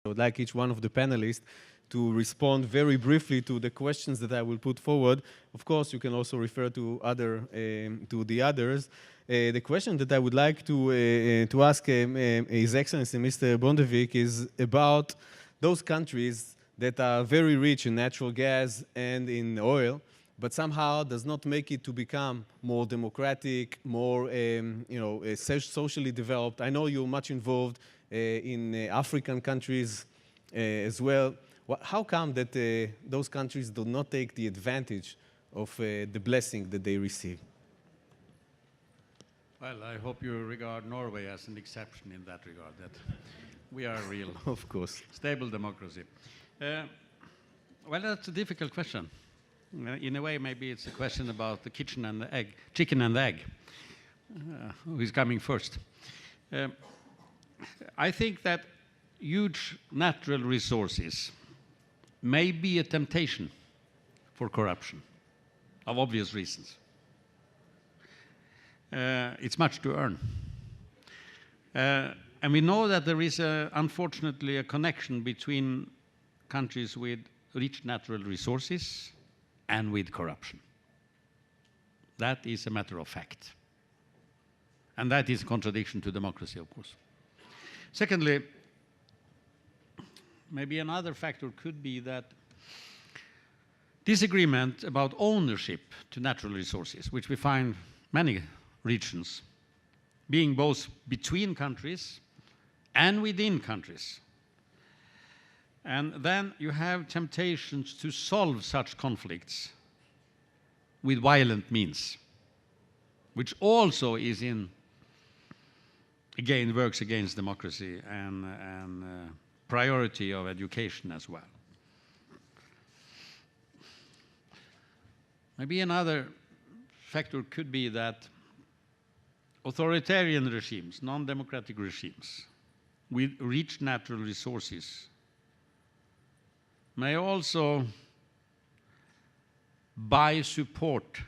I would like each one of the panelists to respond very briefly to the questions that I will put forward. Of course, you can also refer to the others. The question that I would like to ask His Excellency Mr. Bondevik is about those countries that are very rich in natural gas and in oil, but somehow does not make it to become more democratic, more socially developed. I know you're much involved in African countries as well. How come that those countries do not take the advantage of the blessing that they receive? Well, I hope you regard Norway as an exception in that regard, that we are a real, of course, stable democracy. Well, that's a difficult question. In a way, maybe it's a question about the chicken and the egg. Who is coming first? I think that huge natural resources may be a temptation for corruption, of obvious reasons. It's much to earn. And we know that there is, unfortunately, a connection between countries with rich natural resources and with corruption. That is a matter of fact. And that is a contradiction to democracy, of course. Secondly, maybe another factor could be that disagreement about ownership to natural resources, which we find many regions, being both between countries and within countries. And then you have temptations to solve such conflicts with violent means, which also is again, works against democracy and priority of education as well. Maybe another factor could be that authoritarian regimes, non-democratic regimes, with rich natural resources may also buy support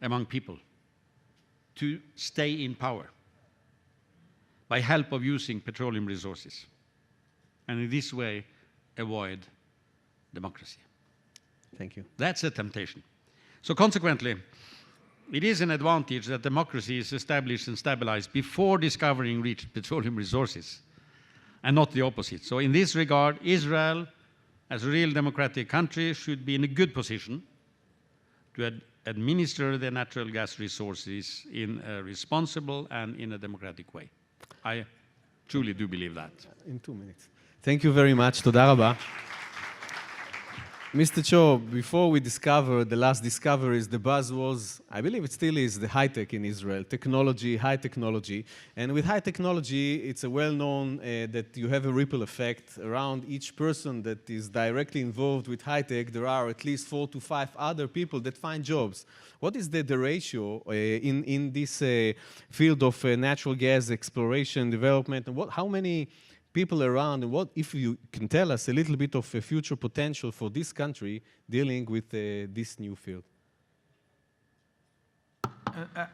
among people to stay in power by help of using petroleum resources, and in this way avoid democracy. Thank you. That's a temptation. So consequently, it is an advantage that democracy is established and stabilized before discovering rich petroleum resources, and not the opposite. So in this regard, Israel, as a real democratic country, should be in a good position to administer the natural gas resources in a responsible and in a democratic way. I truly do believe that. In 2 minutes. Thank you very much. Toda rabba. Mr. Cho, before we discovered the last discoveries, the buzz was, I believe it still is, the high-tech in Israel, technology, high technology. And with high technology, it's a well-known that you have a ripple effect around each person that is directly involved with high-tech. There are at least 4 to 5 other people that find jobs. What is the ratio in this field of natural gas exploration, development, and how many people around, and what, if you can tell us a little bit of a future potential for this country dealing with this new field?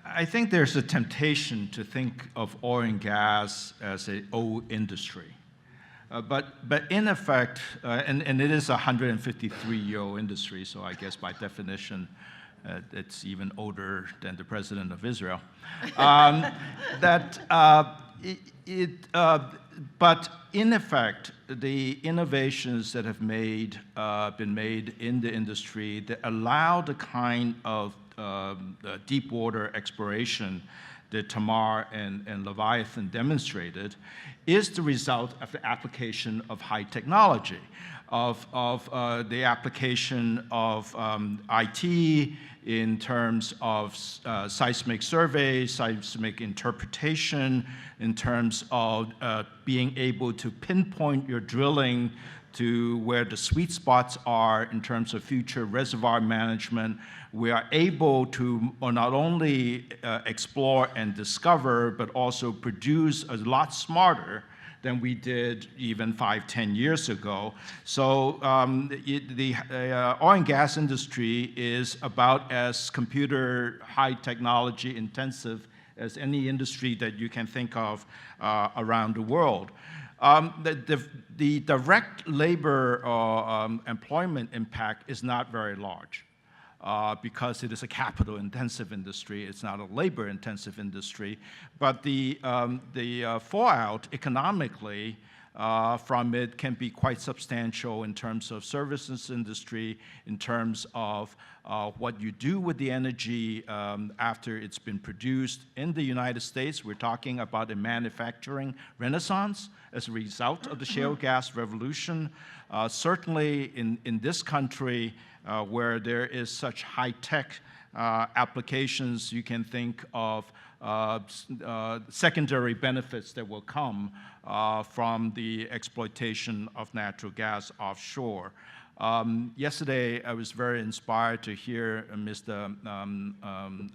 I think there's a temptation to think of oil and gas as an old industry. But in effect, and it is a 153-year-old industry, so I guess by definition, it's even older than the President of Israel. But in effect, the innovations that have been made in the industry that allow the kind of deep water exploration that Tamar and Leviathan demonstrated is the result of the application of high technology, of the application of IT in terms of seismic surveys, seismic interpretation, in terms of being able to pinpoint your drilling to where the sweet spots are in terms of future reservoir management. We are able to not only explore and discover, but also produce a lot smarter than we did even 5, 10 years ago. So the oil and gas industry is about as computer high technology intensive as any industry that you can think of around the world. The direct labor employment impact is not very large. Because it is a capital-intensive industry, it's not a labor-intensive industry. But the fallout economically from it can be quite substantial in terms of services industry, in terms of what you do with the energy after it's been produced. In the United States, we're talking about a manufacturing renaissance as a result of the shale gas revolution. Certainly in this country, where there is such high-tech applications, you can think of secondary benefits that will come from the exploitation of natural gas offshore. Yesterday, I was very inspired to hear Mr.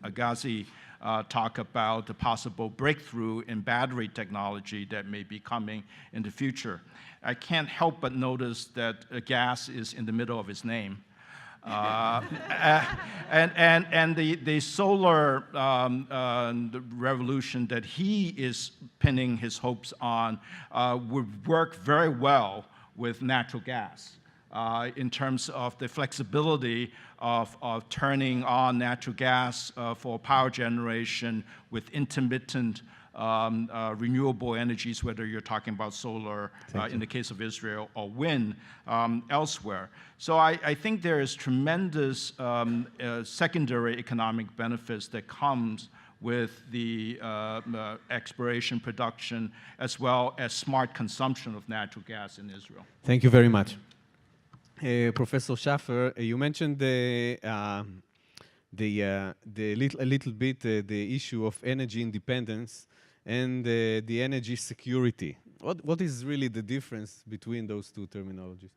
Agassi talk about the possible breakthrough in battery technology that may be coming in the future. I can't help but notice that gas is in the middle of his name. And the solar revolution that he is pinning his hopes on would work very well with natural gas in terms of the flexibility of turning on natural gas for power generation with intermittent renewable energies, whether you're talking about solar in the case of Israel or wind elsewhere. So I think there is tremendous secondary economic benefits that comes with the exploration, production, as well as smart consumption of natural gas in Israel. Thank you very much. Professor Schaffer, you mentioned a little bit the issue of energy independence and the energy security. What is really the difference between those two terminologies?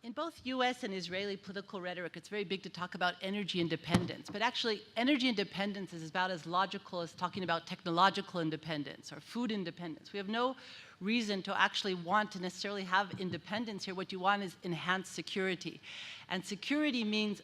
In both U.S. and Israeli political rhetoric, it's very big to talk about energy independence. But actually, energy independence is about as logical as talking about technological independence or food independence. We have no reason to actually want to necessarily have independence here. What you want is enhanced security. And security means,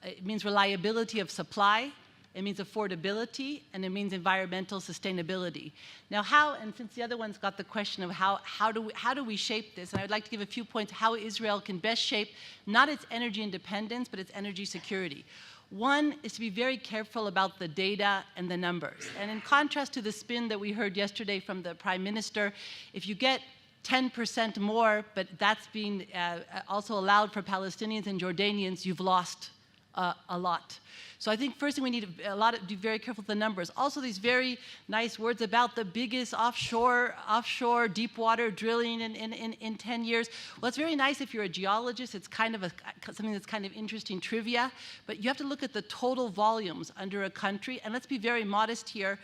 it means reliability of supply, it means affordability, and it means environmental sustainability. Now how, and since the other one's got the question of how do we shape this, and I'd like to give a few points how Israel can best shape not its energy independence, but its energy security. One is to be very careful about the data and the numbers. And in contrast to the spin that we heard yesterday from the Prime Minister, if you get 10% more, but that's being also allowed for Palestinians and Jordanians, you've lost a lot. So I think first thing we need to be very careful with the numbers. Also these very nice words about the biggest offshore deep water drilling in 10 years. Well, it's very nice if you're a geologist. It's kind of something that's kind of interesting trivia. But you have to look at the total volumes under a country. And let's be very modest here.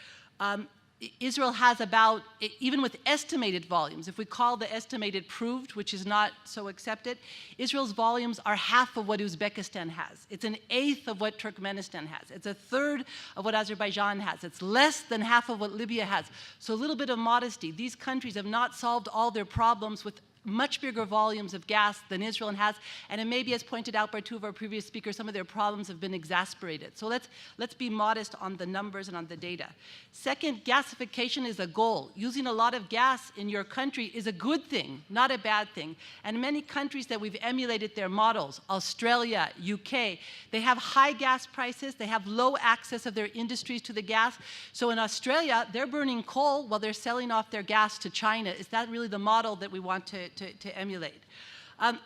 Israel has about, even with estimated volumes, if we call the estimated proved, which is not so accepted, Israel's volumes are half of what Uzbekistan has. It's an eighth of what Turkmenistan has. It's a third of what Azerbaijan has. It's less than half of what Libya has. So a little bit of modesty. These countries have not solved all their problems with much bigger volumes of gas than Israel has, and it may be, as pointed out by two of our previous speakers, some of their problems have been exacerbated. So let's be modest on the numbers and on the data. Second, gasification is a goal. Using a lot of gas in your country is a good thing, not a bad thing. And many countries that we've emulated their models, Australia, UK, they have high gas prices, they have low access of their industries to the gas. So in Australia, they're burning coal while they're selling off their gas to China. Is that really the model that we want to emulate?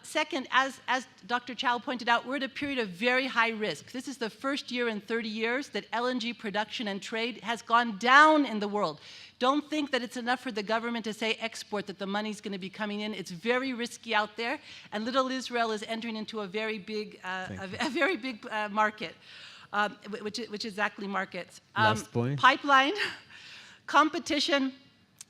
Second, as Dr. Chow pointed out, we're at a period of very high risk. This is the first year in 30 years that LNG production and trade has gone down in the world. Don't think that it's enough for the government to say export, that the money's going to be coming in. It's very risky out there, and little Israel is entering into a very big, market, which is exactly markets. Last point. Pipeline, competition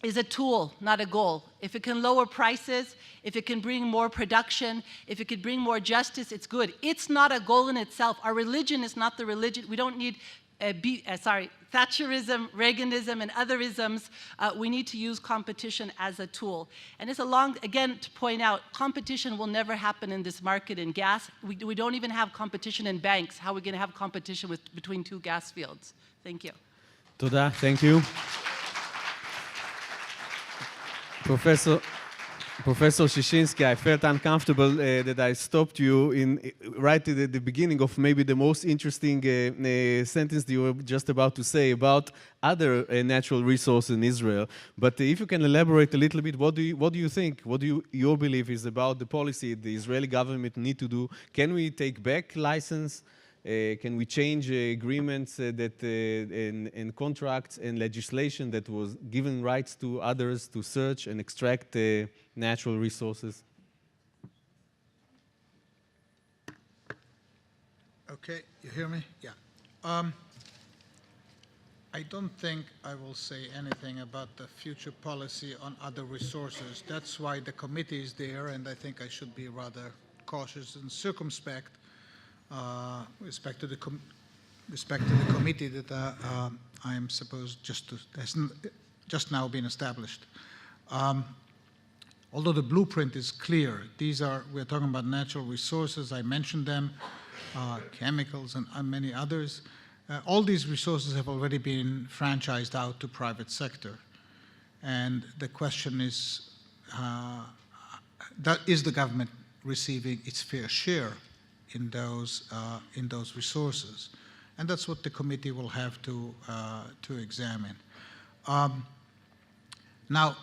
is a tool, not a goal. If it can lower prices, if it can bring more production, if it could bring more justice, it's good. It's not a goal in itself. Our religion is not the religion. We don't need Thatcherism, Reaganism, and other isms. We need to use competition as a tool. And it's again, to point out, competition will never happen in this market in gas. We don't even have competition in banks. How are we going to have competition between two gas fields? Thank you. Toda, thank you. Professor Shishinsky, I felt uncomfortable that I stopped you right at the beginning of maybe the most interesting sentence that you were just about to say about other natural resources in Israel. But if you can elaborate a little bit, what do you think? What do your belief is about the policy the Israeli government need to do? Can we take back license? Can we change agreements and contracts and legislation that was giving rights to others to search and extract natural resources? Okay, you hear me? Yeah. I don't think I will say anything about the future policy on other resources. That's why the committee is there, and I think I should be rather cautious and circumspect respect to the committee that I am supposed has just now been established. Although the blueprint is clear, we're talking about natural resources. I mentioned them, chemicals and many others. All these resources have already been franchised out to private sector, and the question is, is the government receiving its fair share in those resources? And that's what the committee will have to examine. Now,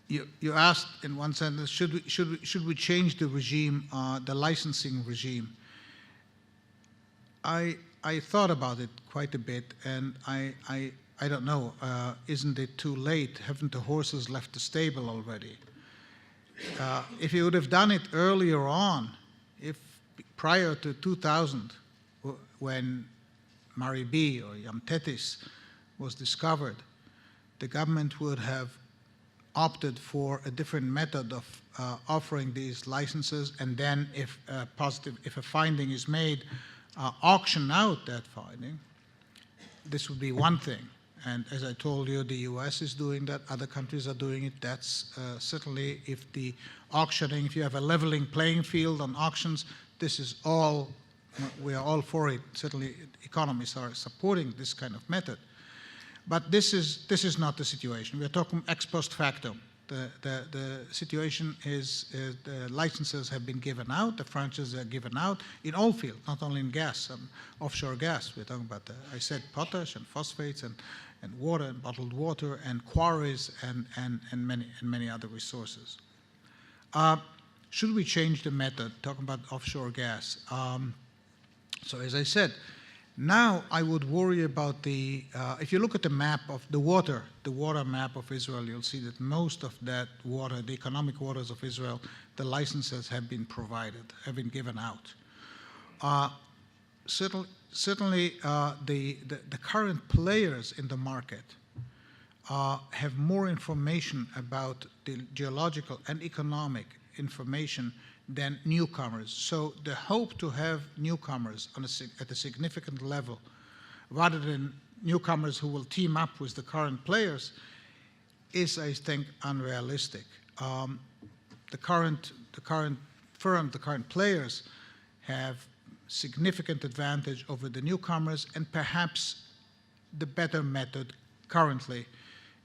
you asked in one sentence, should we change the regime, the licensing regime? I thought about it quite a bit, and I don't know. Isn't it too late? Haven't the horses left the stable already? If you would have done it earlier on, if prior to 2000, when Mari B or Yam Tethys was discovered, the government would have opted for a different method of offering these licenses, and then if a finding is made, auction out that finding. This would be one thing. And as I told you, the US is doing that, other countries are doing it. That's certainly, if the auctioning, if you have a leveling playing field on auctions, this is all, we are all for it. Certainly economists are supporting this kind of method. But this is not the situation. We're talking ex post facto. The situation is the licenses have been given out, the franchises are given out in all fields, not only in gas, offshore gas. We're talking about, I said, potash and phosphates and water and bottled water and quarries and many other resources. Should we change the method, talking about offshore gas? So as I said, now I would worry about if you look at the map of the water map of Israel, you'll see that most of that water, the economic waters of Israel, the licenses have been provided, have been given out. Certainly the current players in the market have more information about the geological and economic information than newcomers. So the hope to have newcomers at a significant level, rather than newcomers who will team up with the current players, is, I think, unrealistic. The current players have significant advantage over the newcomers, and perhaps the better method currently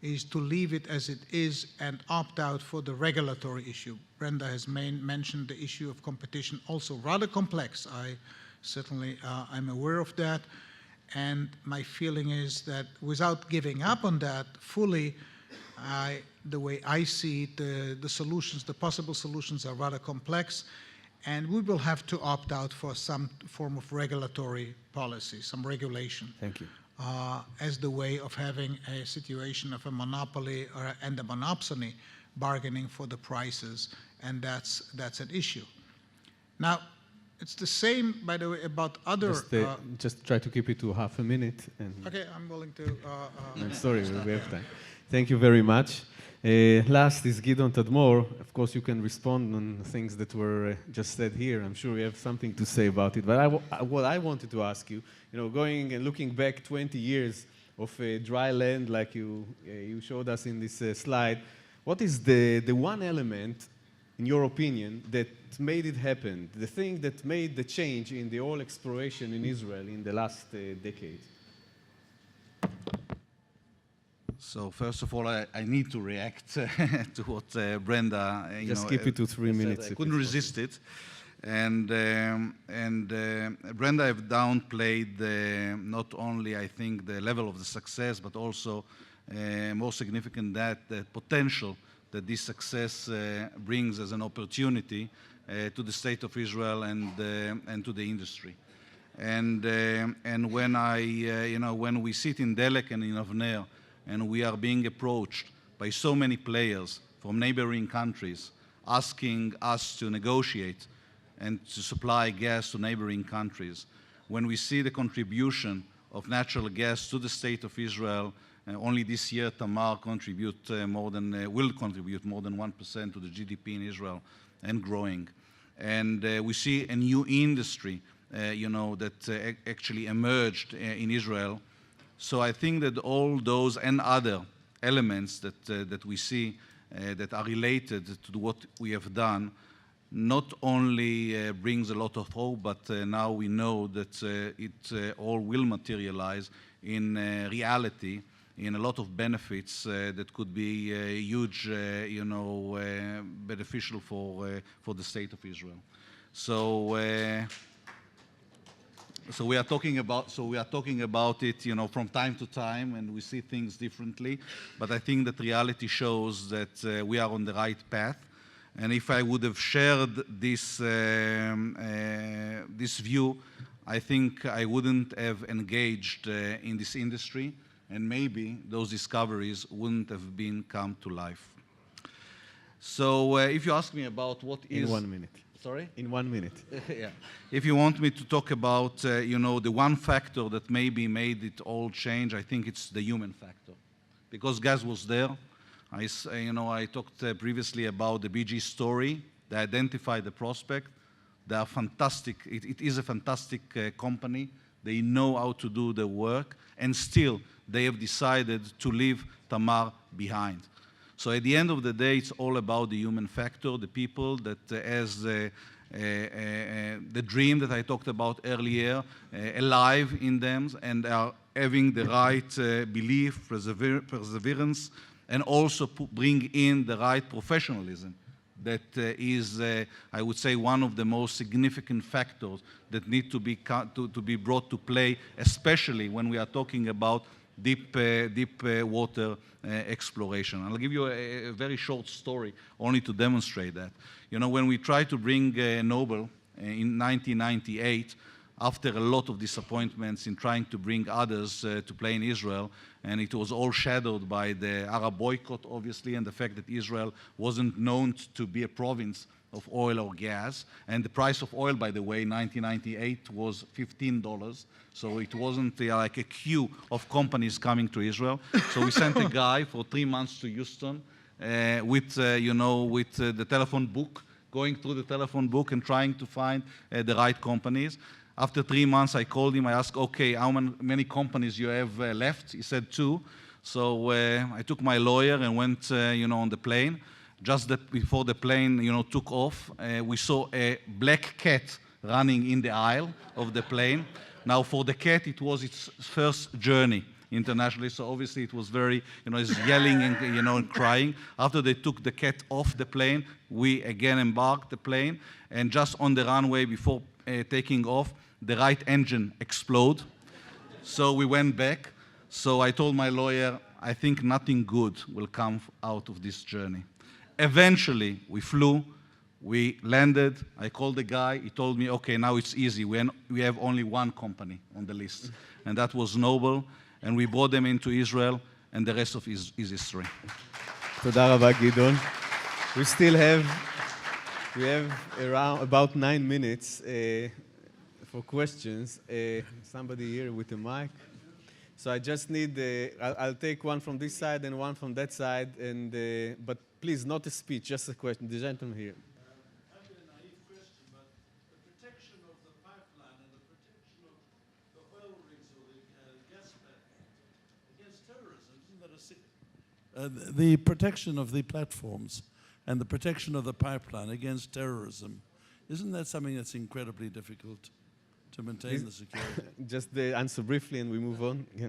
is to leave it as it is and opt out for the regulatory issue. Brenda has mentioned the issue of competition, also rather complex. I'm aware of that, and my feeling is that without giving up on that fully, the way I see it, the possible solutions are rather complex, and we will have to opt out for some form of regulatory policy, some regulation. Thank you. As the way of having a situation of a monopoly and a monopsony bargaining for the prices, and that's an issue. Now, it's the same, by the way, about other... Just try to keep it to half a minute. Okay, I'm willing to... I'm sorry, we have time. Thank you very much. Last is Gideon Tadmor. Of course, you can respond on things that were just said here. I'm sure you have something to say about it. But what I wanted to ask you, going and looking back 20 years of dry land, like you showed us in this slide, what is the one element, in your opinion, that made it happen? The thing that made the change in the oil exploration in Israel in the last decade? So first of all, I need to react to what Brenda, Just keep it to 3 said. minutes. I if couldn't it's resist it. And Brenda have downplayed not only, I think, the level of the success, but also more significant that the potential that this success brings as an opportunity to the state of Israel and to the industry. And when when we sit in Delek and in Avner, and we are being approached by so many players from neighboring countries asking us to negotiate and to supply gas to neighboring countries, when we see the contribution of natural gas to the state of Israel, only this year Tamar will contribute more than 1% to the GDP in Israel and growing. And we see a new industry that actually emerged in Israel. So I think that all those and other elements that we see that are related to what we have done not only brings a lot of hope, but now we know that it all will materialize in reality in a lot of benefits that could be huge, beneficial for the state of Israel. So we are talking about it, from time to time, and we see things differently. But I think that reality shows that we are on the right path. And if I would have shared this this view, I think I wouldn't have engaged in this industry, and maybe those discoveries wouldn't have been come to life. So if you ask me about what is... In 1 minute. Sorry? In 1 minute. Yeah. If you want me to talk about, the one factor that maybe made it all change, I think it's the human factor. Because gas was there. I talked previously about the BG story. They identified the prospect. They are fantastic. It is a fantastic company. They know how to do the work. And still, they have decided to leave Tamar behind. So at the end of the day, it's all about the human factor, the people that has the dream that I talked about earlier, alive in them, and are having the right belief, perseverance, and also bring in the right professionalism. That is, I would say, one of the most significant factors that need to be brought to play, especially when we are talking about deep water exploration. I'll give you a very short story only to demonstrate that. When we tried to bring Noble in 1998, after a lot of disappointments in trying to bring others to play in Israel, and it was all shadowed by the Arab boycott, obviously, and the fact that Israel wasn't known to be a province of oil or gas. And the price of oil, by the way, in 1998 was $15. So it wasn't like a queue of companies coming to Israel. So we sent a guy for 3 months to Houston with the telephone book, going through the telephone book and trying to find the right companies. After 3 months, I called him. I asked, okay, how many companies you have left? He said 2. So I took my lawyer and went, on the plane. Just before the plane, took off, we saw a black cat running in the aisle of the plane. Now, for the cat, it was its first journey internationally, so obviously it was very, it's yelling and, and crying. After they took the cat off the plane, we again embarked the plane, and just on the runway before taking off, the right engine exploded. So we went back. So I told my lawyer, I think nothing good will come out of this journey. Eventually, we flew, we landed, I called the guy, he told me, okay, now it's easy, we have only one company on the list, and that was Noble, and we brought them into Israel, and the rest of it is history. תודה רבה, גדעון. We have around about 9 minutes for questions. Somebody here with a mic. So I just need, I'll take one from this side and one from that side, but please, not a speech, just a question. The gentleman here. Might be a naive question, but the protection of the pipeline and the protection of the oil rigs or the gas pipeline against terrorism, isn't that a the protection of the platforms and the protection of the pipeline against terrorism, isn't that something that's incredibly difficult to maintain the security? Just the answer briefly and we move on. Yeah.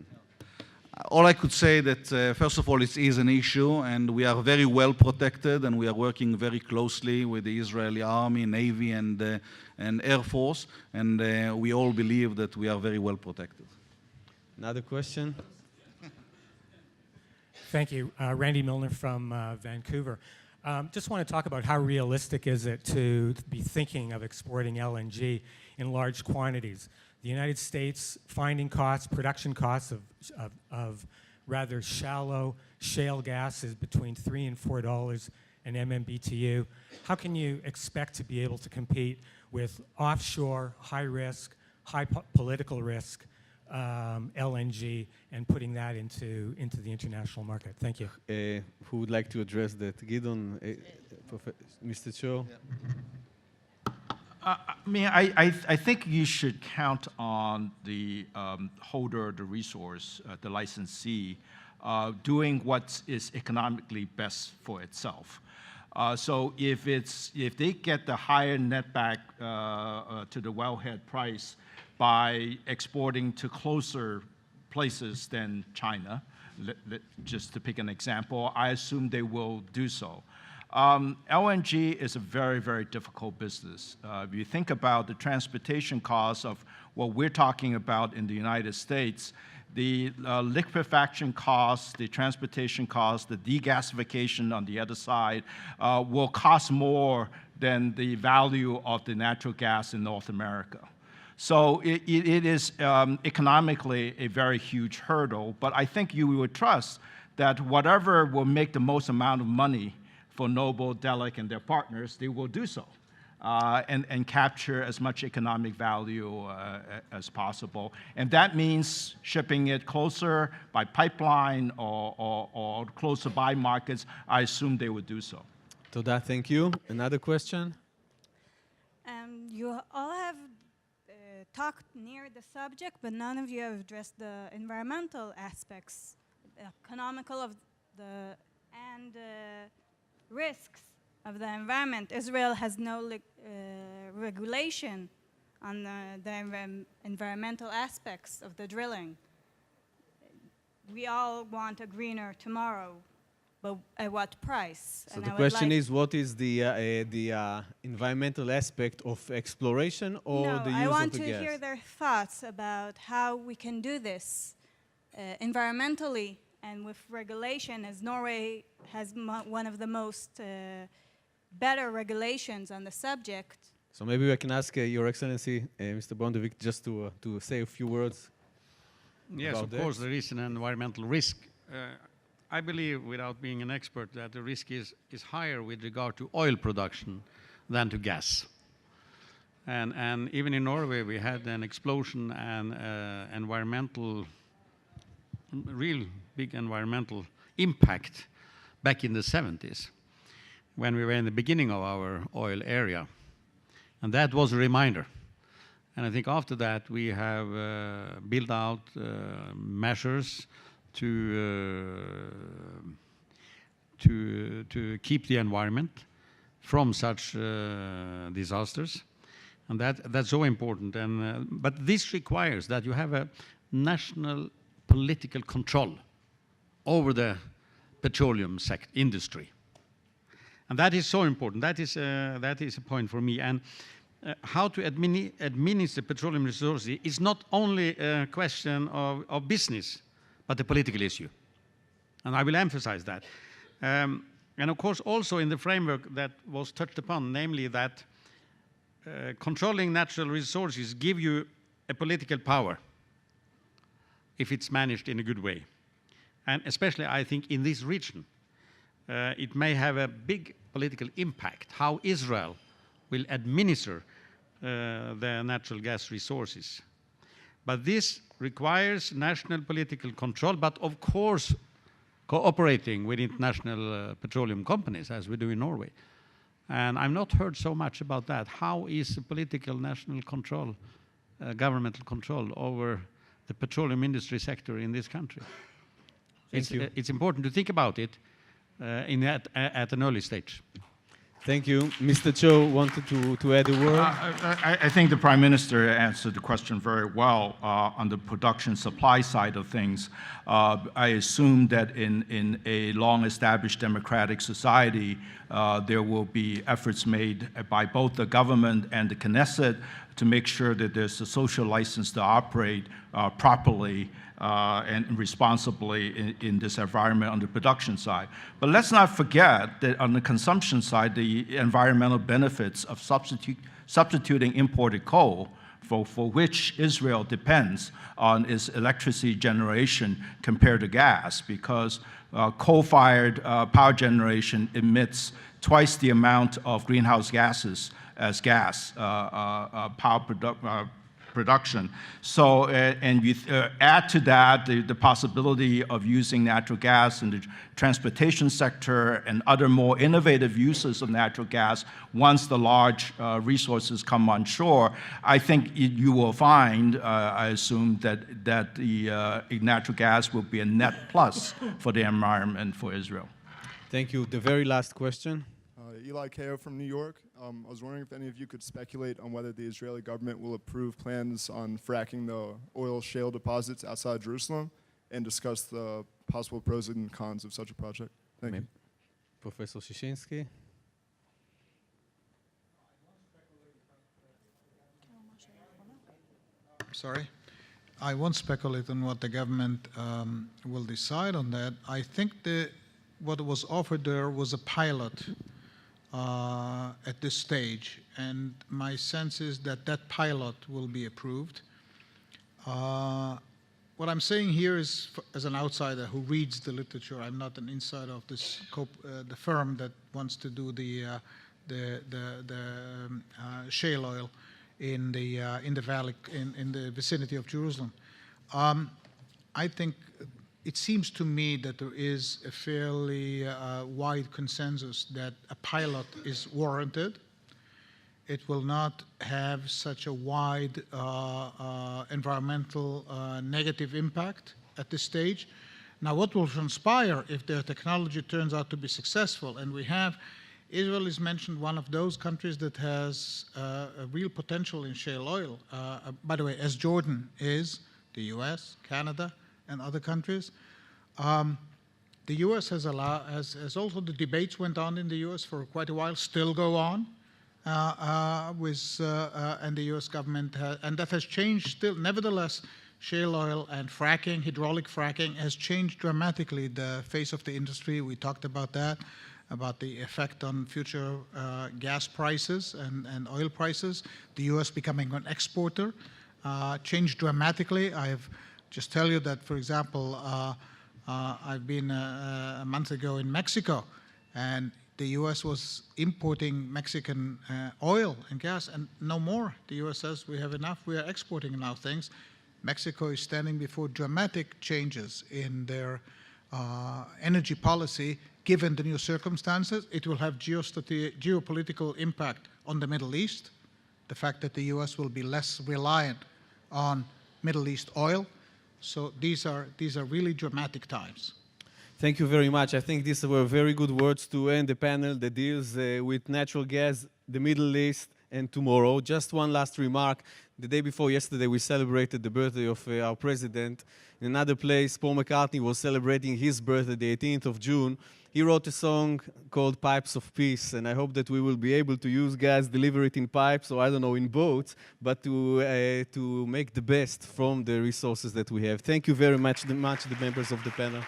All I could say that, first of all, it is an issue, and we are very well protected, and we are working very closely with the Israeli Army, Navy, and Air Force, and we all believe that we are very well protected. Another question? Thank you. Randy Milner from Vancouver. Just want to talk about how realistic is it to be thinking of exporting LNG in large quantities. The United States finding costs, production costs of rather shallow shale gas is between $3 and $4 an MMBTU. How can you expect to be able to compete with offshore, high risk, high political risk LNG and putting that into the international market? Thank you. Who would like to address that? Gideon, Mr. Cho? I think you should count on the holder of the resource, the licensee, doing what is economically best for itself. So if they get the higher netback to the wellhead price by exporting to closer places than China, just to pick an example, I assume they will do so. LNG is a very, very difficult business. If you think about the transportation costs of what we're talking about in the United States, the liquefaction costs, the transportation costs, the degasification on the other side will cost more than the value of the natural gas in North America. So it is economically a very huge hurdle, but I think you would trust that whatever will make the most amount of money for Noble, Delek, and their partners, they will do so and capture as much economic value as possible. And that means shipping it closer by pipeline or closer by markets. I assume they would do so. Toda, thank you. Another question? You all have talked near the subject, but none of you have addressed the environmental aspects, economical of the and risks of the environment. Israel has no regulation on the environmental aspects of the drilling. We all want a greener tomorrow, but at what price? So the question is, what is the environmental aspect of exploration or no, the use I want of the to gas? hear their thoughts about how we can do this environmentally and with regulation, as Norway has one of the most better regulations on the subject. So maybe I can ask Your Excellency, Mr. Bondevik, just to say a few words. Yes, of course, there is an environmental risk. I believe, without being an expert, that the risk is higher with regard to oil production than to gas. And even in Norway, we had an explosion and real big environmental impact back in the 70s when we were in the beginning of our oil area. And that was a reminder. And I think after that, we have built out measures to keep the environment from such disasters. And that's so important. And, but this requires that you have a national political control over the petroleum industry. And that is so important. That is a point for me. And how to administer petroleum resources is not only a question of business, but a political issue. And I will emphasize that. And of course, also in the framework that was touched upon, namely that controlling natural resources give you a political power if it's managed in a good way. And especially, I think, in this region, it may have a big political impact how Israel will administer the natural gas resources. But this requires national political control, but of course cooperating with international petroleum companies, as we do in Norway. And I've not heard so much about that. How is political national control, governmental control over the petroleum industry sector in this country? It's important to think about it at an early stage. Thank you. Mr. Cho wanted to add a word. I think the Prime Minister answered the question very well on the production supply side of things. I assume that in a long-established democratic society, there will be efforts made by both the government and the Knesset to make sure that there's a social license to operate properly and responsibly in this environment on the production side. But let's not forget that on the consumption side, the environmental benefits of substituting imported coal, for which Israel depends on its electricity generation compared to gas, because coal-fired power generation emits twice the amount of greenhouse gases as gas production. So, and you add to that the possibility of using natural gas in the transportation sector and other more innovative uses of natural gas once the large resources come on shore. I think you will find, I assume, that the natural gas will be a net plus for the environment for Israel. Thank you. The very last question. Eli Kao from New York. I was wondering if any of you could speculate on whether the Israeli government will approve plans on fracking the oil shale deposits outside Jerusalem and discuss the possible pros and cons of such a project. Thank you. Professor Shishinsky. Sorry. I won't speculate on what the government will decide on that. I think what was offered there was a pilot at this stage, and my sense is that that pilot will be approved. What I'm saying here is, as an outsider who reads the literature, I'm not an insider of this the firm that wants to do the shale oil in the valley, in the vicinity of Jerusalem. I think it seems to me that there is a fairly wide consensus that a pilot is warranted. It will not have such a wide environmental negative impact at this stage. Now, what will transpire if the technology turns out to be successful? And Israel is mentioned, one of those countries that has a real potential in shale oil. By the way, as Jordan is, the US, Canada, and other countries. The U.S. has also, the debates went on in the U.S. for quite a while, still go on, and the U.S. government, and that has changed still. Nevertheless, shale oil and fracking, hydraulic fracking, has changed dramatically the face of the industry. We talked about that, about the effect on future gas prices and oil prices. The U.S. becoming an exporter changed dramatically. Just tell you that, for example, I've been a month ago in Mexico, and the U.S. was importing Mexican oil and gas, and no more. The U.S. says we have enough, we are exporting now things. Mexico is standing before dramatic changes in their energy policy. Given the new circumstances, it will have geopolitical impact on the Middle East, the fact that the U.S. will be less reliant on Middle East oil. So these are really dramatic times. Thank you very much. I think these were very good words to end the panel that deals with natural gas, the Middle East, and tomorrow. Just one last remark. The day before yesterday, we celebrated the birthday of our president. In another place, Paul McCartney was celebrating his birthday, the 18th of June. He wrote a song called Pipes of Peace, and I hope that we will be able to use gas, deliver it in pipes, or I don't know, in boats, but to make the best from the resources that we have. Thank you very much, the members of the panel.